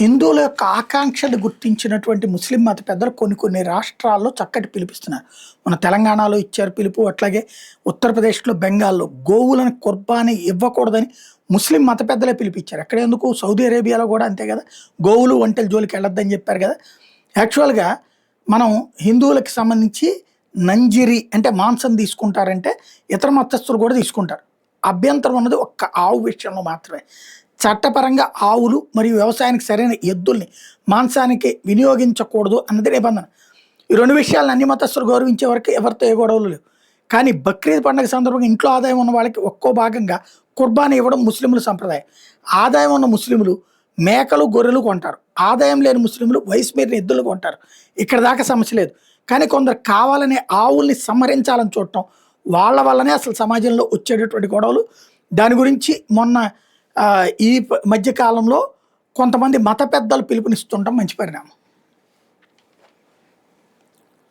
హిందువుల యొక్క ఆకాంక్షలు గుర్తించినటువంటి ముస్లిం మత పెద్దలు కొన్ని కొన్ని రాష్ట్రాల్లో చక్కటి పిలుపిస్తున్నారు. మన తెలంగాణలో ఇచ్చారు పిలుపు. అట్లాగే ఉత్తరప్రదేశ్లో, బెంగాల్లో గోవులను కుర్బానీ ఇవ్వకూడదని ముస్లిం మత పెద్దలే పిలిపించారు. ఎక్కడ ఎందుకు సౌదీ అరేబియాలో కూడా అంతే కదా, గోవులు ఒంటెల జోలికి వెళ్ళొద్దని చెప్పారు కదా. యాక్చువల్గా మనం హిందువులకి సంబంధించి నంజిరి అంటే మాంసం తీసుకుంటారంటే ఇతర మతస్థులు కూడా తీసుకుంటారు. అభ్యంతరం ఉన్నది ఒక్క ఆవు విషయంలో మాత్రమే. చట్టపరంగా ఆవులు మరియు వ్యవసాయానికి సరైన ఎద్దుల్ని మాంసానికి వినియోగించకూడదు అన్నది నిబంధన. ఈ రెండు విషయాలను అన్ని మతస్థులు గౌరవించే వరకు ఎవరితో ఏ గొడవలు లేవు. కానీ బక్రీద్ పండుగ సందర్భంగా ఇంట్లో ఆదాయం ఉన్న వాళ్ళకి ఒక్కో భాగంగా కుర్బానీ ఇవ్వడం ముస్లింల సంప్రదాయం. ఆదాయం ఉన్న ముస్లింలు మేకలు గొర్రెలు కొంటారు, ఆదాయం లేని ముస్లింలు వయసు మీరిన ఎద్దులు కొంటారు. ఇక్కడ దాకా సమస్య లేదు. కానీ కొందరు కావాలనే ఆవుల్ని సంహరించాలని చూడటం, వాళ్ళ వల్లనే అసలు సమాజంలో వచ్చేటటువంటి గొడవలు. దాని గురించి మొన్న ఈ మధ్య కాలంలో కొంతమంది మత పెద్దలు పిలుపునిస్తుండటం మంచి పరిణామం.